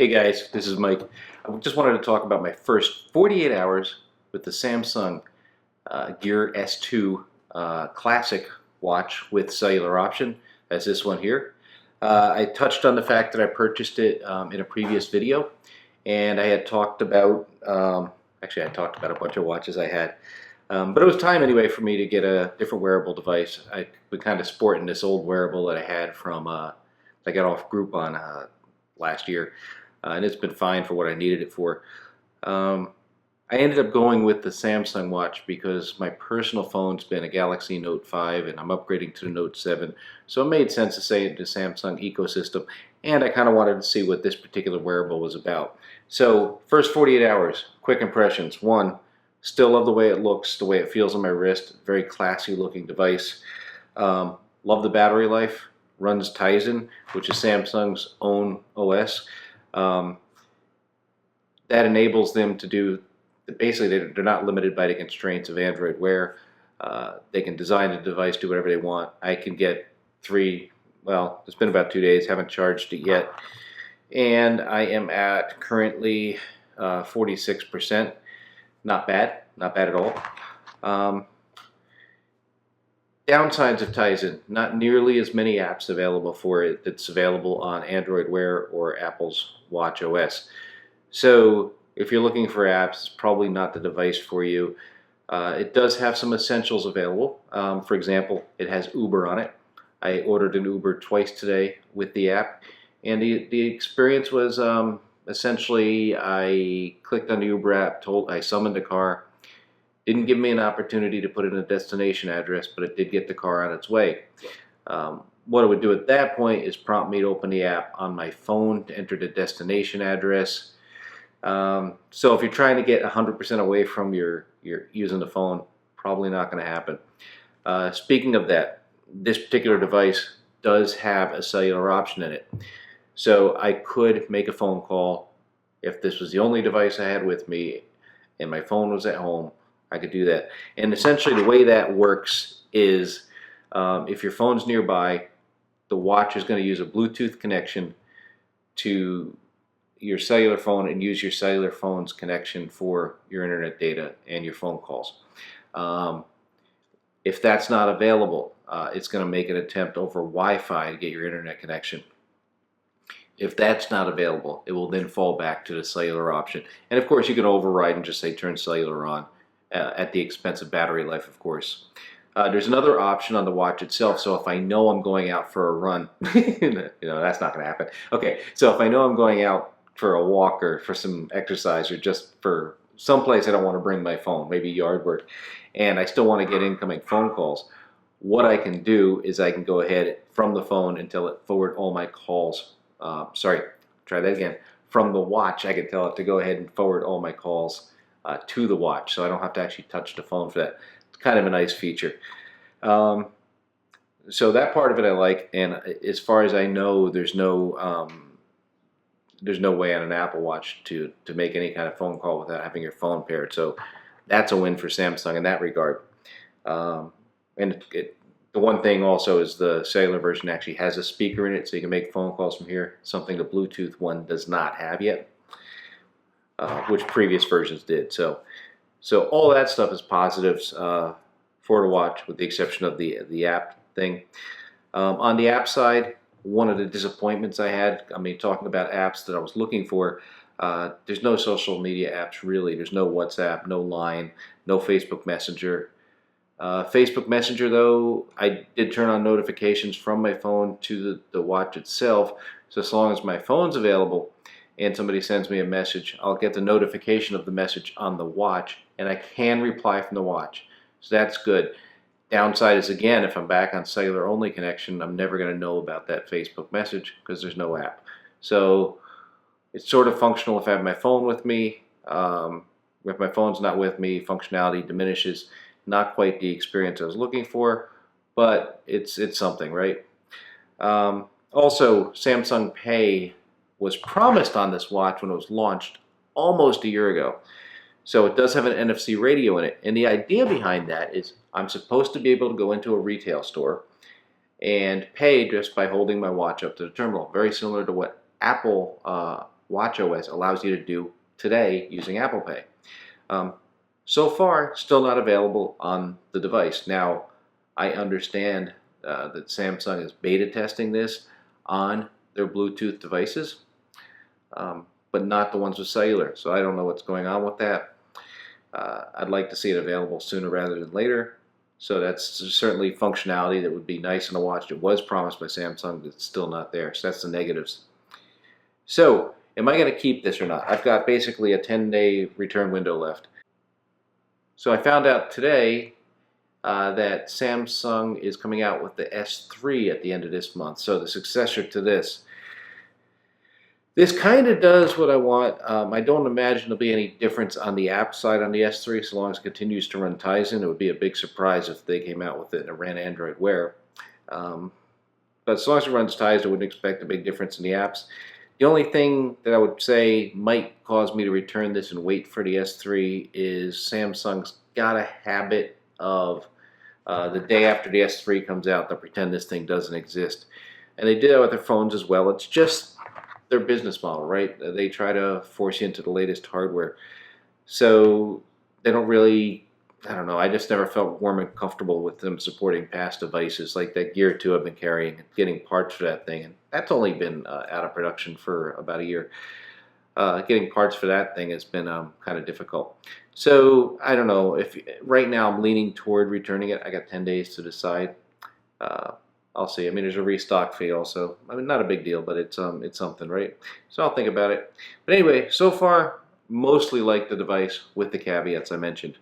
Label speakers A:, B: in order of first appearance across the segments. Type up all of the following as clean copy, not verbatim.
A: Hey guys, this is Mike. I just wanted to talk about my first 48 hours with the Samsung Gear S2 Classic watch with cellular option, as this one here. I touched on the fact that I purchased it in a previous video, and I had talked about, actually I talked about a bunch of watches I had, but it was time anyway for me to get a different wearable device. I was kind of sporting this old wearable that I had from, I got off Groupon last year. And it's been fine for what I needed it for. I ended up going with the Samsung watch because my personal phone's been a Galaxy Note 5 and I'm upgrading to the Note 7. So it made sense to say the Samsung ecosystem, and I kind of wanted to see what this particular wearable was about. So first 48 hours, quick impressions. One, still love the way it looks, the way it feels on my wrist. Very classy looking device. Love the battery life. Runs Tizen, which is Samsung's own OS. That enables them to do, basically they're not limited by the constraints of Android Wear. They can design the device, do whatever they want. I can get well, it's been about 2 days, haven't charged it yet. And I am at currently 46%. Not bad, not bad at all. Downsides of Tizen, not nearly as many apps available for it that's available on Android Wear or Apple's Watch OS. So if you're looking for apps, it's probably not the device for you. It does have some essentials available. For example, it has Uber on it. I ordered an Uber twice today with the app, and the experience was essentially I clicked on the Uber app, I summoned a car. Didn't give me an opportunity to put in a destination address, but it did get the car on its way. What it would do at that point is prompt me to open the app on my phone to enter the destination address. So if you're trying to get 100% away from your using the phone, probably not going to happen. Speaking of that, this particular device does have a cellular option in it. So I could make a phone call if this was the only device I had with me and my phone was at home. I could do that. And essentially the way that works is if your phone's nearby, the watch is going to use a Bluetooth connection to your cellular phone and use your cellular phone's connection for your internet data and your phone calls. If that's not available, it's going to make an attempt over Wi-Fi to get your internet connection. If that's not available, it will then fall back to the cellular option. And of course you can override and just say turn cellular on. At the expense of battery life, of course. There's another option on the watch itself, so if I know I'm going out for a run, that's not going to happen. Okay, so if I know I'm going out for a walk or for some exercise or just for someplace I don't want to bring my phone, maybe yard work, and I still want to get incoming phone calls, what I can do is I can go ahead from the phone and tell it forward all my calls. Try that again. From the watch, I can tell it to go ahead and forward all my calls to the watch, so I don't have to actually touch the phone for that. It's kind of a nice feature. So that part of it I like, and as far as I know, there's no way on an Apple Watch to make any kind of phone call without having your phone paired. So that's a win for Samsung in that regard. And the one thing also is the cellular version actually has a speaker in it, so you can make phone calls from here, something the Bluetooth one does not have yet. Which previous versions did. So all that stuff is positives for the watch, with the exception of the app thing. On the app side, one of the disappointments I had, talking about apps that I was looking for, there's no social media apps really. There's no WhatsApp, no Line, no Facebook Messenger. Facebook Messenger, though, I did turn on notifications from my phone to the watch itself, so as long as my phone's available and somebody sends me a message, I'll get the notification of the message on the watch, and I can reply from the watch. So that's good. Downside is, again, if I'm back on cellular only connection, I'm never going to know about that Facebook message because there's no app. So it's sort of functional if I have my phone with me. If my phone's not with me, functionality diminishes. Not quite the experience I was looking for, but it's something, right? Also, Samsung Pay was promised on this watch when it was launched almost a year ago. So it does have an NFC radio in it. And the idea behind that is I'm supposed to be able to go into a retail store and pay just by holding my watch up to the terminal. Very similar to what Apple watchOS allows you to do today using Apple Pay. Um, so far, still not available on the device. Now, I understand that Samsung is beta testing this on their Bluetooth devices, but not the ones with cellular. So I don't know what's going on with that. I'd like to see it available sooner rather than later. So that's certainly functionality that would be nice in a watch. It was promised by Samsung, but it's still not there. So that's the negatives. So am I going to keep this or not? I've got basically a 10-day return window left. So I found out today that Samsung is coming out with the S3 at the end of this month, so the successor to this. This kind of does what I want. I don't imagine there'll be any difference on the app side on the S3 so long as it continues to run Tizen. It would be a big surprise if they came out with it and it ran Android Wear. But as long as it runs Tizen, I wouldn't expect a big difference in the apps. The only thing that I would say might cause me to return this and wait for the S3 is Samsung's got a habit of the day after the S3 comes out, they'll pretend this thing doesn't exist. And they do that with their phones as well. It's just their business model, right? They try to force you into the latest hardware. So they don't really, I don't know, I just never felt warm and comfortable with them supporting past devices like that Gear 2 I've been carrying and getting parts for that thing. And that's only been out of production for about a year. Getting parts for that thing has been kind of difficult. So I don't know, if right now I'm leaning toward returning it. I got 10 days to decide. I'll see. I mean, there's a restock fee also. I mean, not a big deal, but it's something, right? So I'll think about it. But anyway, so far, mostly like the device with the caveats I mentioned.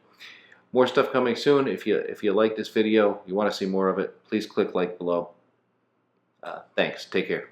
A: More stuff coming soon. If you like this video, you want to see more of it, please click like below. Thanks. Take care.